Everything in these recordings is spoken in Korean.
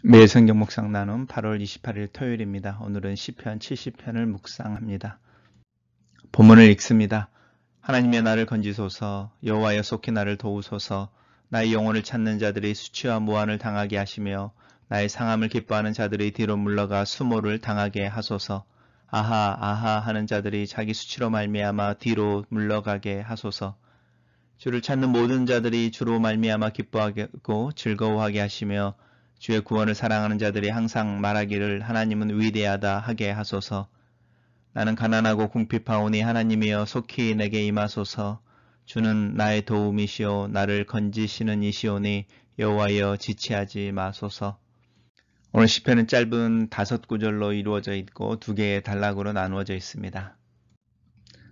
매일 성경 묵상 나눔 8월 28일 토요일입니다. 오늘은 시편 70편을 묵상합니다. 본문을 읽습니다. 하나님의 나를 건지소서, 여호와여 속히 나를 도우소서. 나의 영혼을 찾는 자들이 수치와 모한을 당하게 하시며 나의 상함을 기뻐하는 자들이 뒤로 물러가 수모를 당하게 하소서. 아하 아하 하는 자들이 자기 수치로 말미암아 뒤로 물러가게 하소서. 주를 찾는 모든 자들이 주로 말미암아 기뻐하고 즐거워하게 하시며 주의 구원을 사랑하는 자들이 항상 말하기를 하나님은 위대하다 하게 하소서. 나는 가난하고 궁핍하오니 하나님이여 속히 내게 임하소서. 주는 나의 도움이시오 나를 건지시는 이시오니 여호와여 지체하지 마소서. 오늘 시편은 짧은 5구절로 이루어져 있고 2개의 단락으로 나누어져 있습니다.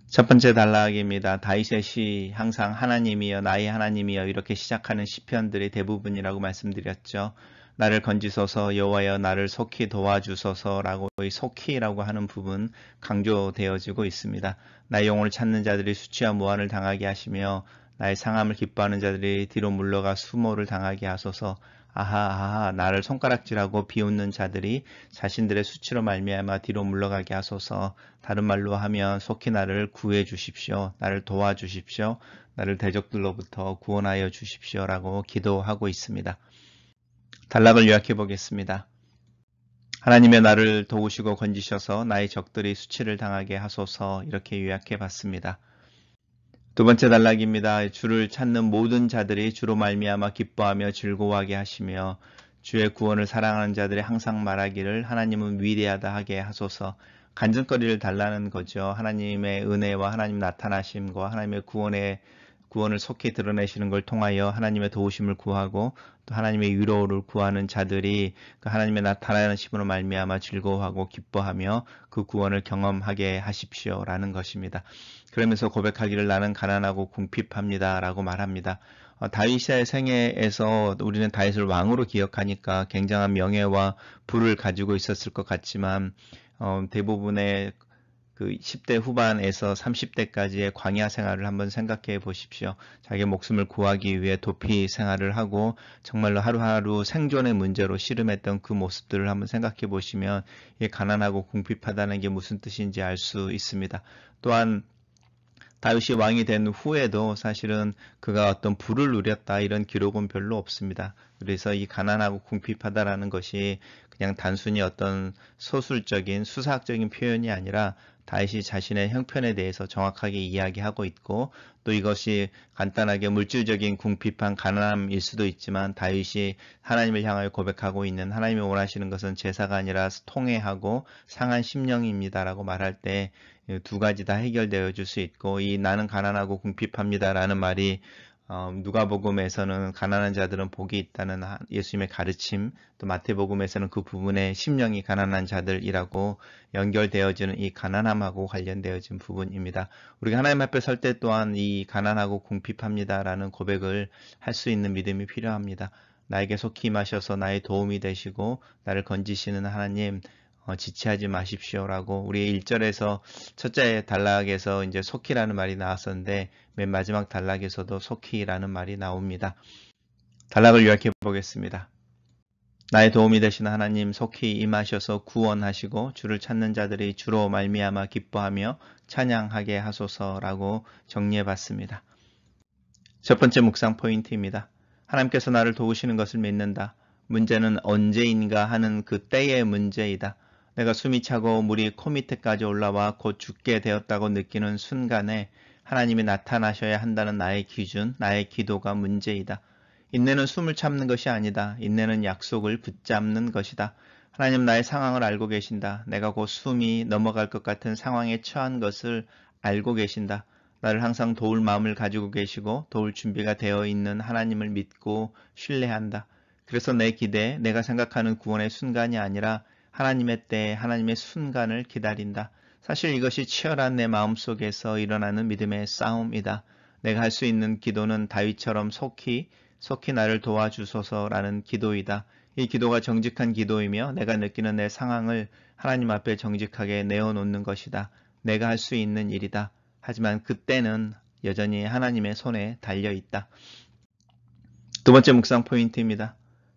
첫 번째 단락입니다. 다윗의 시 항상 하나님이여 나의 하나님이여 이렇게 시작하는 시편들이 대부분이라고 말씀드렸죠. 나를 건지소서 여호와여 나를 속히 도와주소서라고 이 속히라고 하는 부분 강조되어지고 있습니다. 나의 영혼을 찾는 자들이 수치와 모한을 당하게 하시며 나의 상함을 기뻐하는 자들이 뒤로 물러가 수모를 당하게 하소서. 아하 나를 손가락질하고 비웃는 자들이 자신들의 수치로 말미암아 뒤로 물러가게 하소서. 다른 말로 하면 속히 나를 구해 주십시오. 나를 도와주십시오. 나를 대적들로부터 구원하여 주십시오라고 기도하고 있습니다. 단락을 요약해 보겠습니다. 하나님의 나를 도우시고 건지셔서 나의 적들이 수치를 당하게 하소서 이렇게 요약해 봤습니다. 두 번째 단락입니다. 주를 찾는 모든 자들이 주로 말미암아 기뻐하며 즐거워하게 하시며 주의 구원을 사랑하는 자들이 항상 말하기를 하나님은 위대하다 하게 하소서. 간증거리를 달라는 거죠. 하나님의 은혜와 하나님 나타나심과 하나님의 구원을 속히 드러내시는 걸 통하여 하나님의 도우심을 구하고 또 하나님의 위로를 구하는 자들이 그 하나님의 나타나심으로 말미암아 즐거워하고 기뻐하며 그 구원을 경험하게 하십시오라는 것입니다. 그러면서 고백하기를 나는 가난하고 궁핍합니다 라고 말합니다. 다윗의 생애에서 우리는 다윗을 왕으로 기억하니까 굉장한 명예와 부를 가지고 있었을 것 같지만 대부분의 그 10대 후반에서 30대까지의 광야 생활을 한번 생각해 보십시오. 자기 목숨을 구하기 위해 도피 생활을 하고 정말로 하루하루 생존의 문제로 씨름했던 그 모습들을 한번 생각해 보시면 이 가난하고 궁핍하다는 게 무슨 뜻인지 알 수 있습니다. 또한 다윗이 왕이 된 후에도 사실은 그가 어떤 부를 누렸다 이런 기록은 별로 없습니다. 그래서 이 가난하고 궁핍하다라는 것이 그냥 단순히 어떤 소술적인 수사학적인 표현이 아니라 다윗이 자신의 형편에 대해서 정확하게 이야기하고 있고 또 이것이 간단하게 물질적인 궁핍한 가난함일 수도 있지만 다윗이 하나님을 향하여 고백하고 있는 하나님이 원하시는 것은 제사가 아니라 통회하고 상한 심령입니다라고 말할 때 두 가지 다 해결되어 줄 수 있고 이 나는 가난하고 궁핍합니다라는 말이 누가복음에서는 가난한 자들은 복이 있다는 예수님의 가르침, 또 마태복음에서는 그 부분에 심령이 가난한 자들이라고 연결되어지는 이 가난함하고 관련되어진 부분입니다. 우리가 하나님 앞에 설 때 또한 이 가난하고 궁핍합니다라는 고백을 할 수 있는 믿음이 필요합니다. 나에게 속히 임하셔서 나의 도움이 되시고 나를 건지시는 하나님 지체하지 마십시오라고 우리 1절에서 첫째 단락에서 이제 속히라는 말이 나왔었는데 맨 마지막 단락에서도 속히라는 말이 나옵니다. 단락을 요약해 보겠습니다. 나의 도움이 되시는 하나님 속히 임하셔서 구원하시고 주를 찾는 자들이 주로 말미암아 기뻐하며 찬양하게 하소서라고 정리해 봤습니다. 첫 번째 묵상 포인트입니다. 하나님께서 나를 도우시는 것을 믿는다. 문제는 언제인가 하는 그 때의 문제이다. 내가 숨이 차고 물이 코밑에까지 올라와 곧 죽게 되었다고 느끼는 순간에 하나님이 나타나셔야 한다는 나의 기준, 나의 기도가 문제이다. 인내는 숨을 참는 것이 아니다. 인내는 약속을 붙잡는 것이다. 하나님 나의 상황을 알고 계신다. 내가 곧 숨이 넘어갈 것 같은 상황에 처한 것을 알고 계신다. 나를 항상 도울 마음을 가지고 계시고 도울 준비가 되어 있는 하나님을 믿고 신뢰한다. 그래서 내 기대, 내가 생각하는 구원의 순간이 아니라 하나님의 때, 하나님의 순간을 기다린다. 사실 이것이 치열한 내 마음속에서 일어나는 믿음의 싸움이다. 내가 할 수 있는 기도는 다윗처럼 속히 나를 도와주소서라는 기도이다. 이 기도가 정직한 기도이며 내가 느끼는 내 상황을 하나님 앞에 정직하게 내어놓는 것이다. 내가 할 수 있는 일이다. 하지만 그때는 여전히 하나님의 손에 달려있다. 두 번째 묵상 포인트입니다.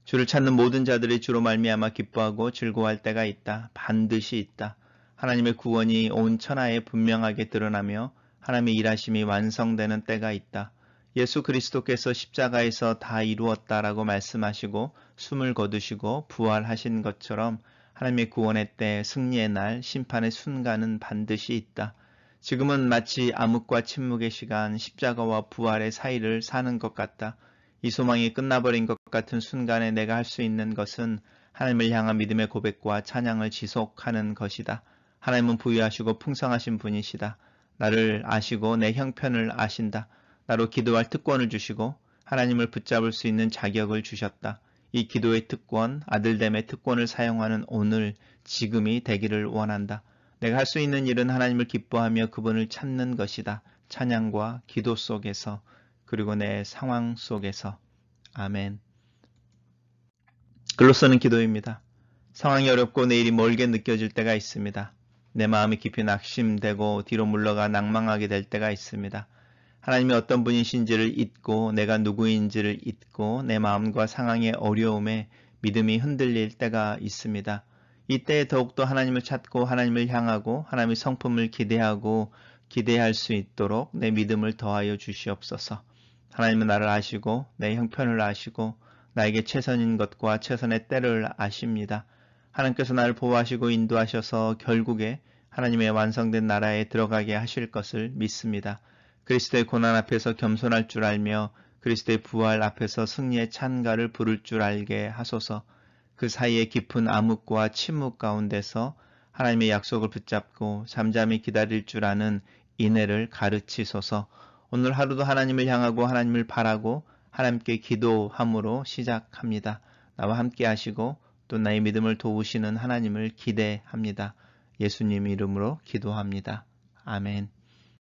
주를 찾는 모든 자들이 주로 말미암아 기뻐하고 즐거워할 때가 있다. 반드시 있다. 하나님의 구원이 온 천하에 분명하게 드러나며 하나님의 일하심이 완성되는 때가 있다. 예수 그리스도께서 십자가에서 다 이루었다라고 말씀하시고 숨을 거두시고 부활하신 것처럼 하나님의 구원의 때, 승리의 날, 심판의 순간은 반드시 있다. 지금은 마치 암흑과 침묵의 시간, 십자가와 부활의 사이를 사는 것 같다. 이 소망이 끝나버린 것 같은 순간에 내가 할 수 있는 것은 하나님을 향한 믿음의 고백과 찬양을 지속하는 것이다. 하나님은 부유하시고 풍성하신 분이시다. 나를 아시고 내 형편을 아신다. 나로 기도할 특권을 주시고 하나님을 붙잡을 수 있는 자격을 주셨다. 이 기도의 특권, 아들됨의 특권을 사용하는 오늘, 지금이 되기를 원한다. 내가 할 수 있는 일은 하나님을 기뻐하며 그분을 찾는 것이다. 찬양과 기도 속에서, 그리고 내 상황 속에서. 아멘. 글로 쓰는 기도입니다. 상황이 어렵고 내일이 멀게 느껴질 때가 있습니다. 내 마음이 깊이 낙심되고 뒤로 물러가 낭망하게 될 때가 있습니다. 하나님이 어떤 분이신지를 잊고 내가 누구인지를 잊고 내 마음과 상황의 어려움에 믿음이 흔들릴 때가 있습니다. 이때에 더욱더 하나님을 찾고 하나님을 향하고 하나님의 성품을 기대하고 기대할 수 있도록 내 믿음을 더하여 주시옵소서. 하나님은 나를 아시고 내 형편을 아시고 나에게 최선인 것과 최선의 때를 아십니다. 하나님께서 나를 보호하시고 인도하셔서 결국에 하나님의 완성된 나라에 들어가게 하실 것을 믿습니다. 그리스도의 고난 앞에서 겸손할 줄 알며 그리스도의 부활 앞에서 승리의 찬가를 부를 줄 알게 하소서. 그 사이에 깊은 암흑과 침묵 가운데서 하나님의 약속을 붙잡고 잠잠히 기다릴 줄 아는 인애를 가르치소서. 오늘 하루도 하나님을 향하고 하나님을 바라고 하나님께 기도함으로 시작합니다. 나와 함께 하시고 또 나의 믿음을 도우시는 하나님을 기대합니다. 예수님 이름으로 기도합니다. 아멘.